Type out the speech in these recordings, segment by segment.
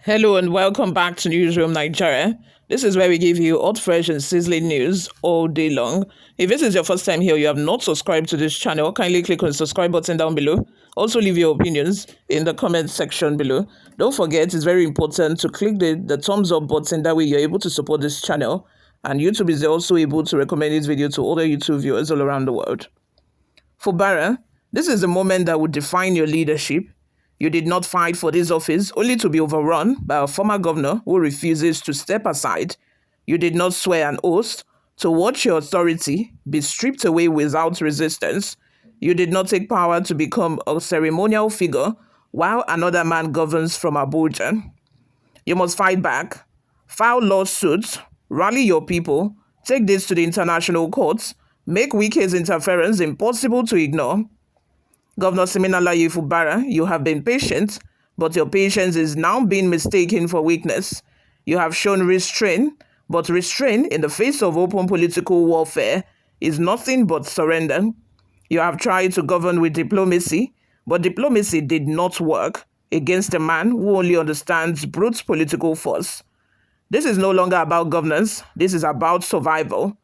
Hello and welcome back to Newsroom Nigeria. This is where we give you hot, fresh, and sizzling news all day long. If this is your first time here, you have not subscribed to this channel, kindly click on the subscribe button down below. Also, leave your opinions in the comment section below. Don't forget, it's very important to click the thumbs up button. That way, you're able to support this channel. And YouTube is also able to recommend this video to other YouTube viewers all around the world. Fubara, this is the moment that would define your leadership. You did not fight for this office only to be overrun by a former governor who refuses to step aside. You did not swear an oath to watch your authority be stripped away without resistance. You did not take power to become a ceremonial figure while another man governs from Abuja. You must fight back, file lawsuits, rally your people, take this to the international courts, make Wike's interference impossible to ignore. Governor Siminalayi Fubara, you have been patient, but your patience is now being mistaken for weakness. You have shown restraint, but restraint in the face of open political warfare is nothing but surrender. You have tried to govern with diplomacy, but diplomacy did not work against a man who only understands brute political force. This is no longer about governance, this is about survival.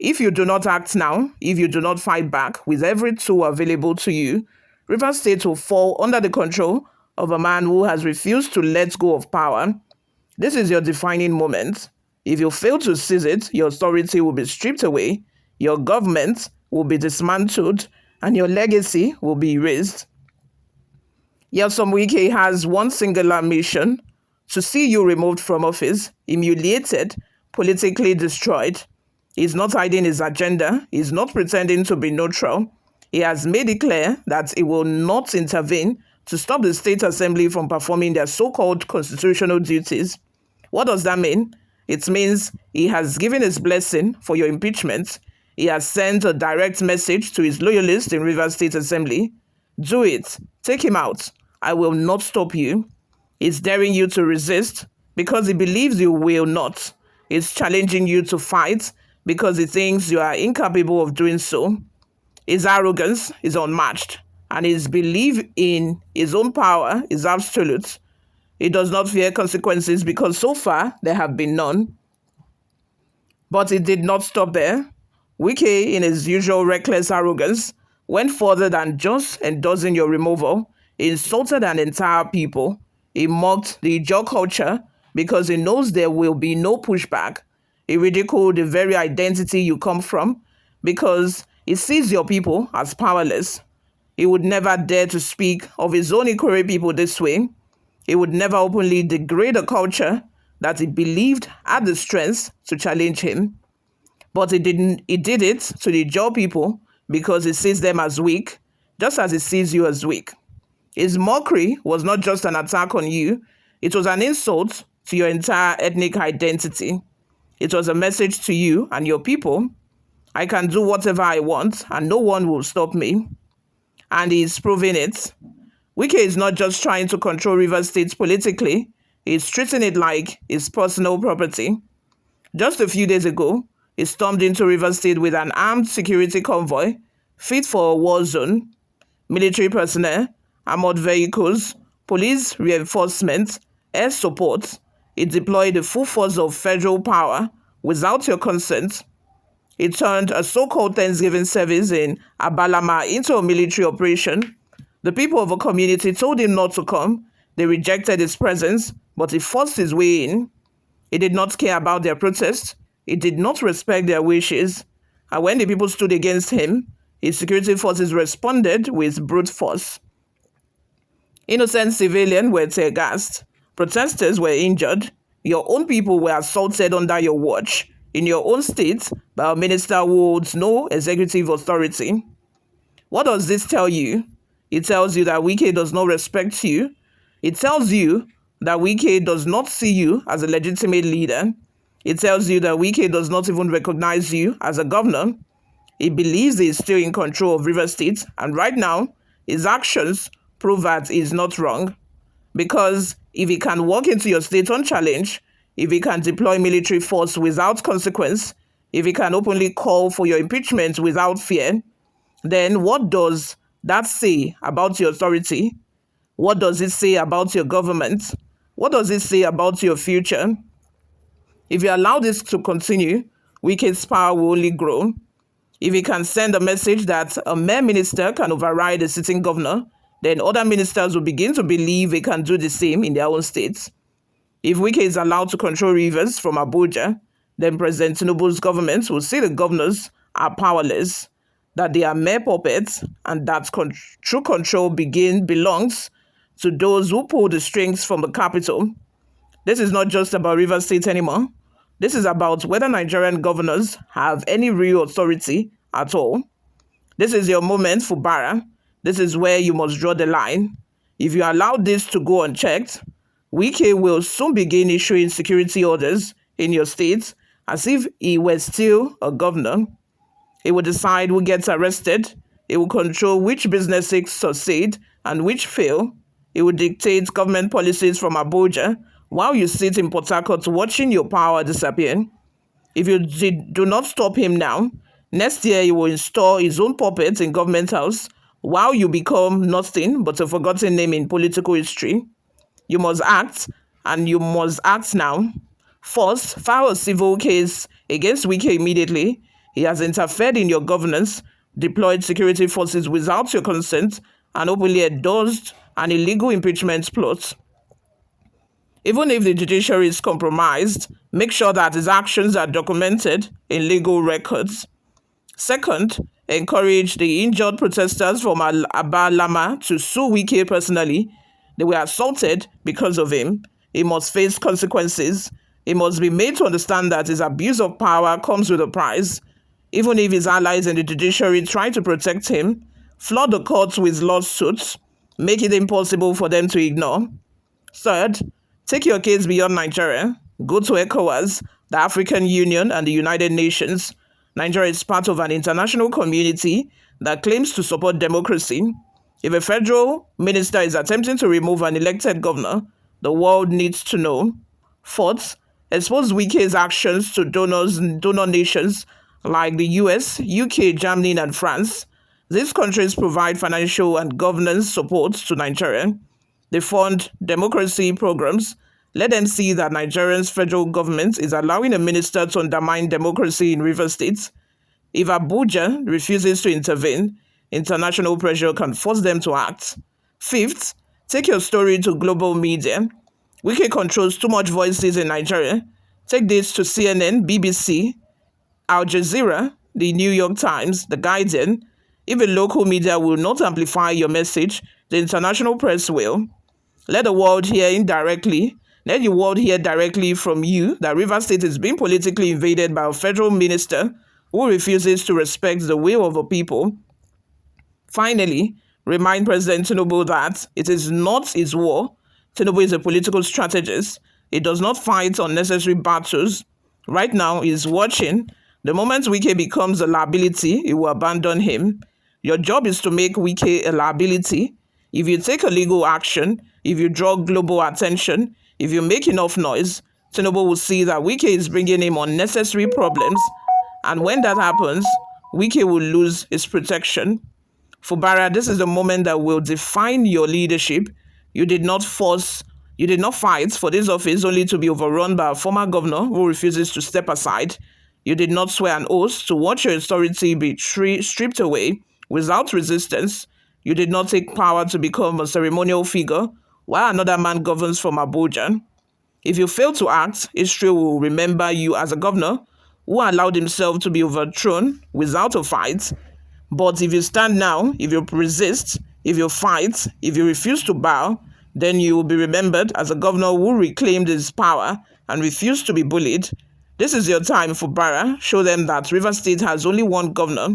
If you do not act now, if you do not fight back with every tool available to you, Rivers State will fall under the control of a man who has refused to let go of power. This is your defining moment. If you fail to seize it, your authority will be stripped away, your government will be dismantled, and your legacy will be erased. Nyesom Wike has one singular mission: to see you removed from office, humiliated, politically destroyed. He's not hiding his agenda. He's not pretending to be neutral. He has made it clear that he will not intervene to stop the State Assembly from performing their so-called constitutional duties. What does that mean? It means he has given his blessing for your impeachment. He has sent a direct message to his loyalists in Rivers State Assembly. Do it. Take him out. I will not stop you. He's daring you to resist because he believes you will not. He's challenging you to fight because he thinks you are incapable of doing so. His arrogance is unmatched, and his belief in his own power is absolute. He does not fear consequences because so far there have been none. But it did not stop there. Wike, in his usual reckless arrogance, went further than just endorsing your removal. He insulted an entire people. He mocked the Ijaw culture because he knows there will be no pushback. He ridiculed the very identity you come from because he sees your people as powerless. He would never dare to speak of his own Okoye people this way. He would never openly degrade a culture that he believed had the strength to challenge him. But he didn't. He did it to the Ijaw people because he sees them as weak, just as he sees you as weak. His mockery was not just an attack on you, it was an insult to your entire ethnic identity. It was a message to you and your people: I can do whatever I want and no one will stop me. And he's proving it. Wike is not just trying to control Rivers State politically, he's treating it like his personal property. Just a few days ago, he stormed into Rivers State with an armed security convoy fit for a war zone, military personnel, armored vehicles, police reinforcement, air support. He deployed the full force of federal power without your consent. He turned a so-called Thanksgiving service in Abalama into a military operation. The people of a community told him not to come. They rejected his presence, but he forced his way in. He did not care about their protest. He did not respect their wishes. And when the people stood against him, his security forces responded with brute force. Innocent civilians were tear-gassed. Protesters were injured. Your own people were assaulted under your watch, in your own state, by a minister who holds no executive authority. What does this tell you? It tells you that Wike does not respect you. It tells you that Wike does not see you as a legitimate leader. It tells you that Wike does not even recognize you as a governor. He believes he is still in control of Rivers State, and right now, his actions prove that he is not wrong. Because if he can walk into your state unchallenged, if he can deploy military force without consequence, if he can openly call for your impeachment without fear, then what does that say about your authority? What does it say about your government? What does it say about your future? If you allow this to continue, Wike's power will only grow. If he can send a message that a mere minister can override a sitting governor, then other ministers will begin to believe they can do the same in their own states. If Wike is allowed to control rivers from Abuja, then President Tinubu's government will see the governors are powerless, that they are mere puppets, and that true control belongs to those who pull the strings from the capital. This is not just about Rivers State anymore. This is about whether Nigerian governors have any real authority at all. This is your moment, Fubara. This is where you must draw the line. If you allow this to go unchecked, Wike will soon begin issuing security orders in your state as if he were still a governor. He will decide who gets arrested. He will control which businesses succeed and which fail. He will dictate government policies from Abuja while you sit in Port Harcourt watching your power disappear. If you do not stop him now, next year he will install his own puppets in government house while you become nothing but a forgotten name in political history. You must act, and you must act now. First, file a civil case against Wike immediately. He has interfered in your governance, deployed security forces without your consent, and openly endorsed an illegal impeachment plot. Even if the judiciary is compromised, make sure that his actions are documented in legal records. Second, encourage the injured protesters from Aba Lama to sue Wike personally. They were assaulted because of him. He must face consequences. He must be made to understand that his abuse of power comes with a price. Even if his allies in the judiciary try to protect him, flood the courts with lawsuits, make it impossible for them to ignore. Third, take your case beyond Nigeria. Go to ECOWAS, the African Union, and the United Nations. Nigeria is part of an international community that claims to support democracy. If a federal minister is attempting to remove an elected governor, the world needs to know. Fourth, expose Wike's actions to donor nations like the US, UK, Germany, and France. These countries provide financial and governance support to Nigeria. They fund democracy programs. Let them see that Nigeria's federal government is allowing a minister to undermine democracy in Rivers State. If Abuja refuses to intervene, international pressure can force them to act. Fifth, take your story to global media. Wike controls too much voices in Nigeria. Take this to CNN, BBC, Al Jazeera, the New York Times, The Guardian. If a local media will not amplify your message, the international press will. Let the world hear indirectly. Let the world hear directly from you that Rivers State is being politically invaded by a federal minister who refuses to respect the will of the people. Finally, remind President Tinubu that it is not his war. Tinubu is a political strategist. He does not fight unnecessary battles. Right now, he is watching. The moment Wike becomes a liability, he will abandon him. Your job is to make Wike a liability. If you take a legal action, if you draw global attention, if you make enough noise, Tinubu will see that Wike is bringing him unnecessary problems. And when that happens, Wike will lose his protection. Fubara, this is the moment that will define your leadership. You did not fight for this office only to be overrun by a former governor who refuses to step aside. You did not swear an oath to watch your authority be stripped away without resistance. You did not take power to become a ceremonial figure while another man governs from Abuja. If you fail to act, history will remember you as a governor who allowed himself to be overthrown without a fight. But if you stand now, if you resist, if you fight, if you refuse to bow, then you will be remembered as a governor who reclaimed his power and refused to be bullied. This is your time, Fubara. Show them that Rivers State has only one governor,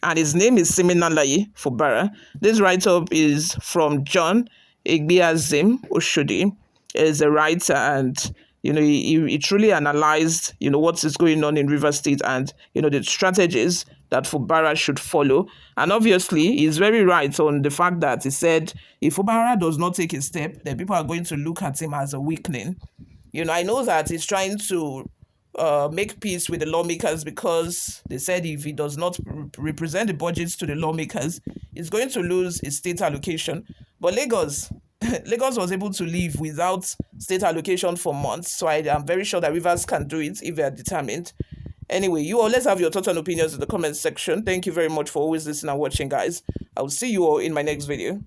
and his name is Siminalayi Fubara. This write-up is from John Igbiazim Oshodi. Is a writer, and he truly analyzed what is going on in Rivers State and the strategies that Fubara should follow. And obviously he's very right on the fact that he said if Fubara does not take a step, then people are going to look at him as a weakling. I know that he's trying to make peace with the lawmakers because they said if he does not represent the budgets to the lawmakers, he's going to lose his state allocation. But Lagos, Lagos was able to live without state allocation for months. So I am very sure that Rivers can do it if they are determined. Anyway, you all, let's have your thoughts and opinions in the comment section. Thank you very much for always listening and watching, guys. I will see you all in my next video.